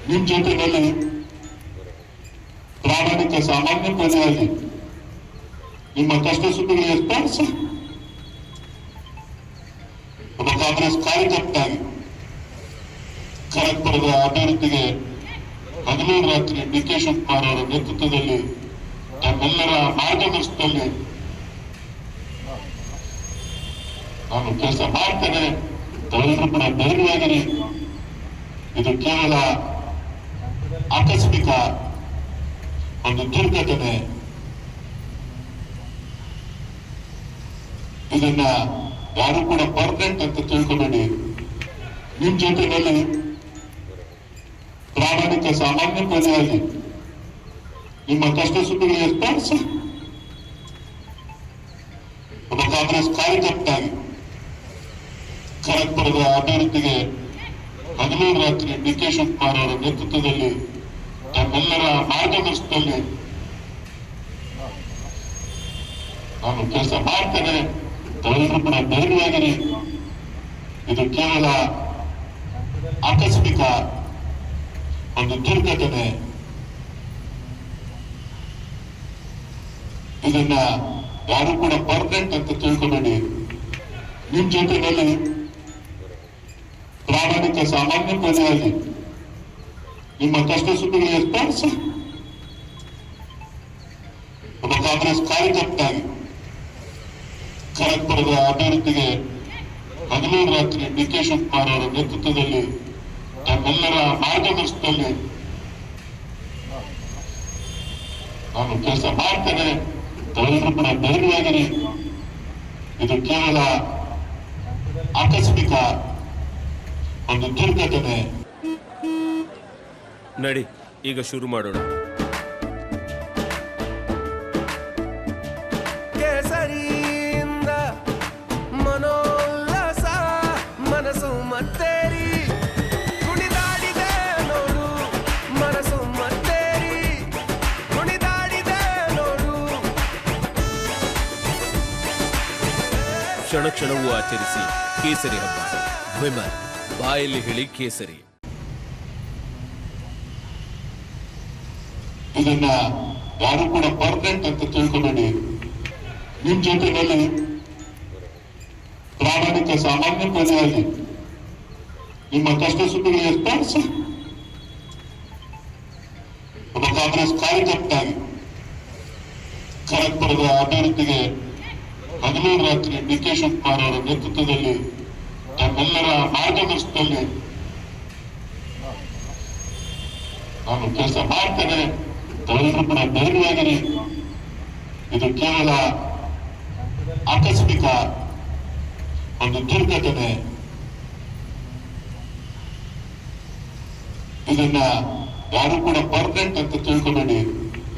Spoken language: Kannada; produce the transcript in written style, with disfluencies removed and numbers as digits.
ನಿಮ್ ಜೊತೆಯಲ್ಲಿ ಪ್ರಾಮಾಣಿಕ ಸಾಮಾನ್ಯ ಪ್ರಜೆಯಾಗಿ ನಿಮ್ಮ ಕಷ್ಟ ಸುಖಗಳಿಗೆ ಸ್ಪರ್ಶಿ ಒಬ್ಬ ಕಾಂಗ್ರೆಸ್ ಕಾರ್ಯಕರ್ತಾಗಿ ಖರಗ್ಪುರದ ಅಭಿವೃದ್ಧಿಗೆ ಹಗಲು ರಾತ್ರಿ ಡಿ.ಕೆ. ಶಿವಕುಮಾರ್ ಅವರ ನೇತೃತ್ವದಲ್ಲಿ ತಮ್ಮೆಲ್ಲರ ಮಾರ್ಗದರ್ಶನದಲ್ಲಿ ನಾನು ಕೆಲಸ ಮಾಡ್ತೇನೆ. ತಾವೆಲ್ಲರೂ ಕೂಡ ಧೈರ್ಯವಾಗಿರಿ. ಇದು ಕೇವಲ ಆಕಸ್ಮಿಕ ಒಂದು ದುರ್ಘಟನೆ. ಇದನ್ನ ಯಾರು ಕೂಡ ಪರ್ಮನೆಂಟ್ ಅಂತ ತಿಳ್ಕೊಬೇಡಿ. ನಿಮ್ ಜೊತೆಯಲ್ಲಿ ಪ್ರಾಮಾಣಿಕ ಸಾಮಾನ್ಯ ಪ್ರಜೆಯಾಗಿ ನಿಮ್ಮ ಕಷ್ಟ ಸುಖಗಳಿಗೆ ಸ್ಪರ್ಶಿ ಒಬ್ಬ ಕಾಂಗ್ರೆಸ್ ಕಾರ್ಯಕರ್ತಾಗಿ ಖರಗ್ಪುರದ ಅಭಿವೃದ್ಧಿಗೆ ಹಗಲು ರಾತ್ರಿ ಡಿ.ಕೆ. ಶಿವಕುಮಾರ್ ಅವರ ನೇತೃತ್ವದಲ್ಲಿ ತಮ್ಮೆಲ್ಲರ ಮಾರ್ಗದರ್ಶನದಲ್ಲಿ ನಾನು ಕೆಲಸ ಮಾಡ್ತೇನೆ. ತಾವೆಲ್ಲರೂ ಕೂಡ ಧೈರ್ಯವಾಗಿರಿ. ಇದು ಕೇವಲ ಆಕಸ್ಮಿಕ ಒಂದು ದುರ್ಘಟನೆ. ಇದನ್ನ ಯಾರು ಕೂಡ ಪರ್ಮನೆಂಟ್ ಅಂತ ತಿಳ್ಕೊಬೇಡಿ. ನಿಮ್ ಜೊತೆಯಲ್ಲಿ ಪ್ರಾಮಾಣಿಕ ಸಾಮಾನ್ಯ ಪ್ರಜೆಯಾಗಿ ನಿಮ್ಮ ಕಷ್ಟ ಸುಖಗಳಿಗೆ ಸ್ಪರ್ಶಿ ಒಬ್ಬ ಕಾಂಗ್ರೆಸ್ ಕಾರ್ಯಕರ್ತಾಗಿ ಖರಗ್ಪುರದ ಅಭಿವೃದ್ಧಿಗೆ ಹಗಲು ರಾತ್ರಿ ಡಿ.ಕೆ. ಶಿವಕುಮಾರ್ ಅವರ ನೇತೃತ್ವದಲ್ಲಿ ತಮ್ಮೆಲ್ಲರ ಮಾರ್ಗದರ್ಶನದಲ್ಲಿ ನಾನು ಕೆಲಸ ಮಾಡ್ತೇನೆ. ತಾವೆಲ್ಲರೂ ಕೂಡ ಧೈರ್ಯವಾಗಿರಿ. ಇದು ಕೇವಲ ಆಕಸ್ಮಿಕ ಒಂದು ದುರ್ಘಟನೆ. ನಡಿ, ಈಗ ಶುರು ಮಾಡೋಣ. ಕೇಸರಿಯಿಂದ ಮನೋಲ್ಲಾಸ ಮನಸ್ಸು ಮತ್ತೇರಿ ಕುಣಿದಾಡಿದೆ ನೋಡು, ಮನಸ್ಸು ಮತ್ತೇರಿ ಕುಣಿದಾಡಿದೆ ನೋಡು. ಕ್ಷಣ ಕ್ಷಣವೂ ಆಚರಿಸಿ ಕೇಸರಿ ಹಬ್ಬ. ವಿಮಲ್ ಬಾಯಲ್ಲಿ ಹೇಳಿ ಕೇಸರಿ. ಇದನ್ನ ಯಾರು ಕೂಡ ಪರ್ಮನೆಂಟ್ ಅಂತ ತಿಳ್ಕೊಬೇಡಿ. ನಿಮ್ ಜೊತೆಯಲ್ಲಿ ಪ್ರಾಮಾಣಿಕ ಸಾಮಾನ್ಯ ಪ್ರಜೆಯಾಗಿ ನಿಮ್ಮ ಕಷ್ಟ ಸುಖಗಳಿಗೆ ಸ್ಪರ್ಶಿ ಒಬ್ಬ ಕಾಂಗ್ರೆಸ್ ಕಾರ್ಯಕರ್ತಾಗಿ ಖರಗ್ಪುರದ ಅಭಿವೃದ್ಧಿಗೆ ಹಗಲು ರಾತ್ರಿ ಡಿ.ಕೆ. ಶಿವಕುಮಾರ್ ಅವರ ನೇತೃತ್ವದಲ್ಲಿ ತಮ್ಮೆಲ್ಲರ ಮಾರ್ಗದರ್ಶನದಲ್ಲಿ ನಾನು ಕೆಲಸ ಮಾಡ್ತೇನೆ. ತಾವೆಲ್ಲರೂ ಕೂಡ ಧೈರ್ಯವಾಗಿರಿ. ಇದು ಕೇವಲ ಆಕಸ್ಮಿಕ ಒಂದು ದುರ್ಘಟನೆ. ಇದನ್ನ ಯಾರು ಕೂಡ ಪರ್ಮನೆಂಟ್ ಅಂತ ತಿಳ್ಕೊಬೇಡಿ.